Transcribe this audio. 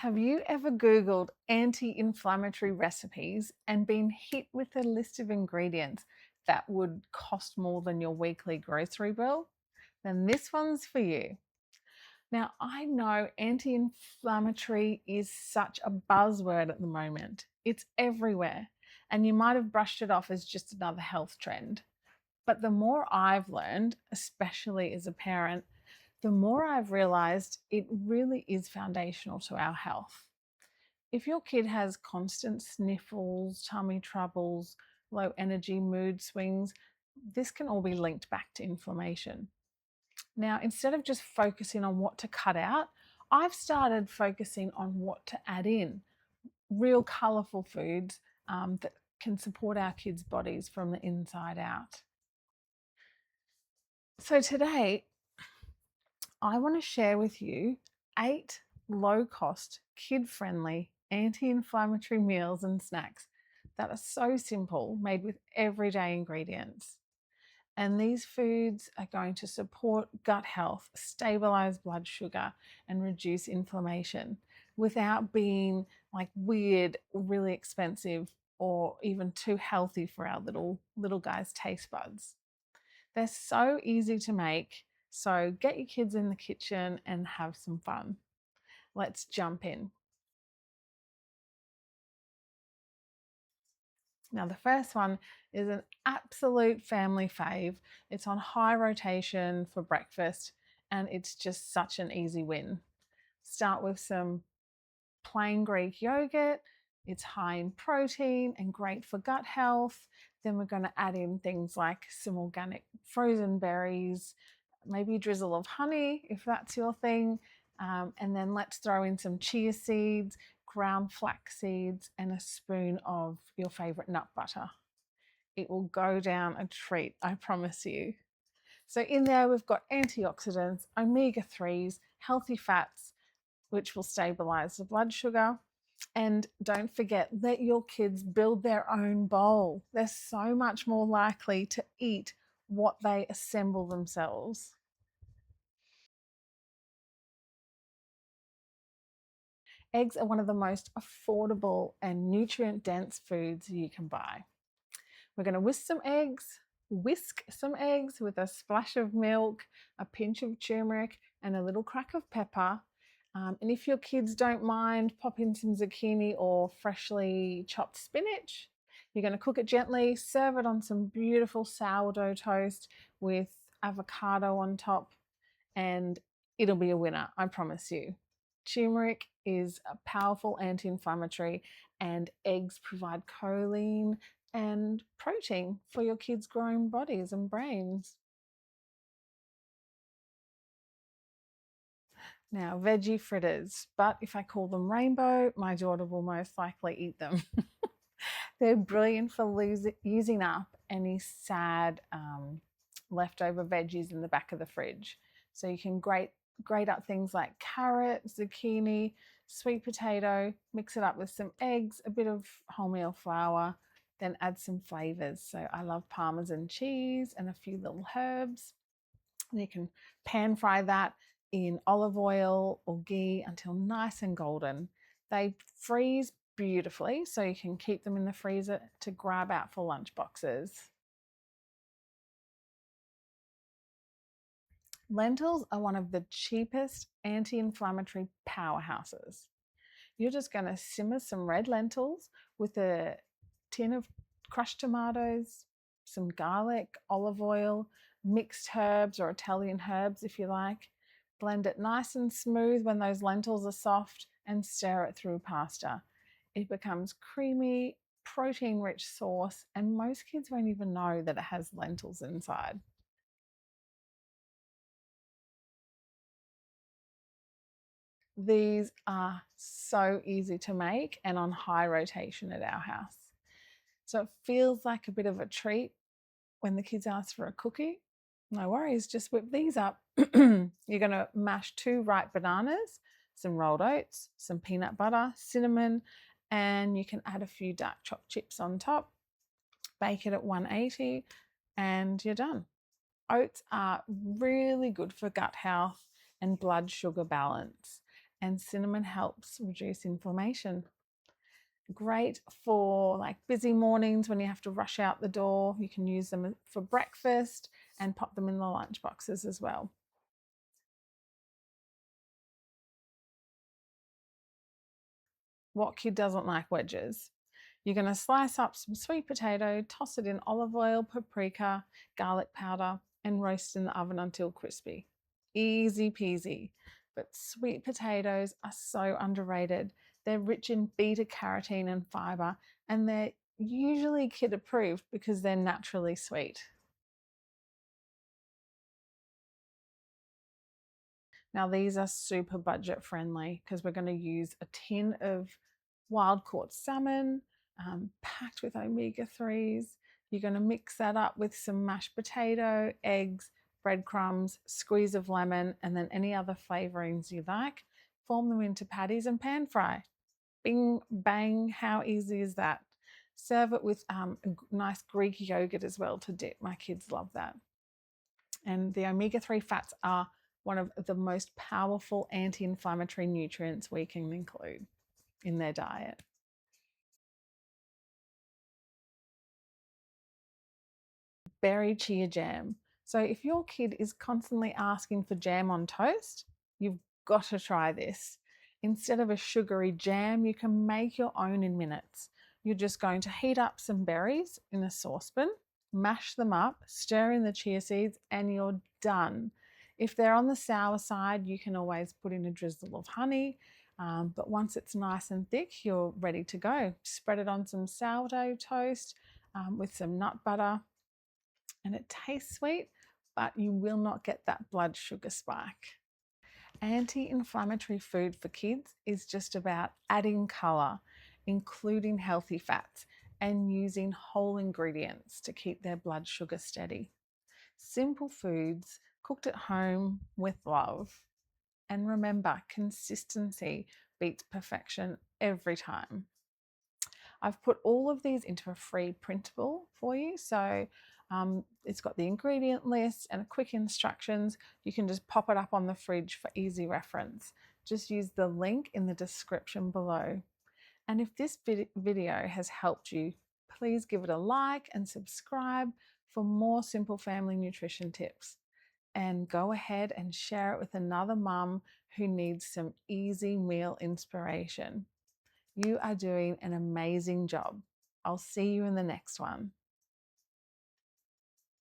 Have you ever Googled anti-inflammatory recipes and been hit with a list of ingredients that would cost more than your weekly grocery bill? Then this one's for you. Now, I know anti-inflammatory is such a buzzword at the moment. It's everywhere, and you might have brushed it off as just another health trend. But the more I've learned, especially as a parent, the more I've realized it really is foundational to our health. If your kid has constant sniffles, tummy troubles, low energy, mood swings, this can all be linked back to inflammation. Now, instead of just focusing on what to cut out, I've started focusing on what to add in, real colourful foods that can support our kids' bodies from the inside out. So today, I want to share with you 8 low-cost, kid-friendly, anti-inflammatory meals and snacks that are so simple, made with everyday ingredients. And these foods are going to support gut health, stabilize blood sugar, and reduce inflammation without being like weird, really expensive, or even too healthy for our little guys' taste buds. They're so easy to make, so get your kids in the kitchen and have some fun. Let's jump in. Now, the first one is an absolute family fave. It's on high rotation for breakfast, and it's just such an easy win. Start with some plain Greek yogurt. It's high in protein and great for gut health. Then we're going to add in things like some organic frozen berries, maybe a drizzle of honey if that's your thing. And then let's throw in some chia seeds, ground flax seeds, and a spoon of your favorite nut butter. It will go down a treat, I promise you. So in there we've got antioxidants, omega-3s, healthy fats, which will stabilize the blood sugar. And don't forget, let your kids build their own bowl. They're so much more likely to eat what they assemble themselves. Eggs are one of the most affordable and nutrient-dense foods you can buy. We're going to whisk some eggs with a splash of milk, a pinch of turmeric, and a little crack of pepper. And if your kids don't mind, pop in some zucchini or freshly chopped spinach. You're going to cook it gently, serve it on some beautiful sourdough toast with avocado on top, and it'll be a winner, I promise you. Turmeric is a powerful anti-inflammatory, and eggs provide choline and protein for your kids' growing bodies and brains. Now, veggie fritters, but if I call them rainbow, my daughter will most likely eat them. They're brilliant for using up any sad leftover veggies in the back of the fridge. So you can grate up things like carrot, zucchini, sweet potato, mix it up with some eggs, a bit of wholemeal flour, then add some flavors. So I love Parmesan cheese and a few little herbs. And you can pan fry that in olive oil or ghee until nice and golden. They freeze beautifully, so you can keep them in the freezer to grab out for lunch boxes. Lentils are one of the cheapest anti-inflammatory powerhouses. You're just going to simmer some red lentils with a tin of crushed tomatoes, some garlic, olive oil, mixed herbs or Italian herbs if you like. Blend it nice and smooth when those lentils are soft and stir it through pasta. It becomes creamy, protein-rich sauce, and most kids won't even know that it has lentils inside. These are so easy to make and on high rotation at our house. So it feels like a bit of a treat when the kids ask for a cookie. No worries, just whip these up. You're going to mash 2 ripe bananas, some rolled oats, some peanut butter, cinnamon, and you can add a few dark chocolate chips on top. Bake it at 180 and you're done. Oats are really good for gut health and blood sugar balance. and cinnamon helps reduce inflammation. Great for like busy mornings when you have to rush out the door. You can use them for breakfast and pop them in the lunch boxes as well. What kid doesn't like wedges? You're going to slice up some sweet potato, toss it in olive oil, paprika, garlic powder, and roast in the oven until crispy. Easy peasy. But sweet potatoes are so underrated. They're rich in beta carotene and fiber, and they're usually kid approved because they're naturally sweet. Now, these are super budget friendly because we're going to use a tin of wild caught salmon packed with omega 3s. You're going to mix that up with some mashed potato, eggs, breadcrumbs, squeeze of lemon, and then any other flavorings you like. Form them into patties and pan fry. Bing, bang, how easy is that? Serve it with a nice Greek yogurt as well to dip. My kids love that. And the omega 3 fats are one of the most powerful anti inflammatory nutrients we can include in their diet. Berry chia jam. So, if your kid is constantly asking for jam on toast, you've got to try this. Instead of a sugary jam, you can make your own in minutes. You're just going to heat up some berries in a saucepan, mash them up, stir in the chia seeds, and you're done. If they're on the sour side, you can always put in a drizzle of honey. But once it's nice and thick, you're ready to go. Spread it on some sourdough toast with some nut butter, and it tastes sweet, but you will not get that blood sugar spike. Anti-inflammatory food for kids is just about adding colour, including healthy fats, and using whole ingredients to keep their blood sugar steady. Simple foods cooked at home with love. And remember, consistency beats perfection every time. I've put all of these into a free printable for you. So it's got the ingredient list and quick instructions. You can just pop it up on the fridge for easy reference. Just use the link in the description below. And if this video has helped you, please give it a like and subscribe for more simple family nutrition tips. And go ahead and share it with another mum who needs some easy meal inspiration. You are doing an amazing job. I'll see you in the next one.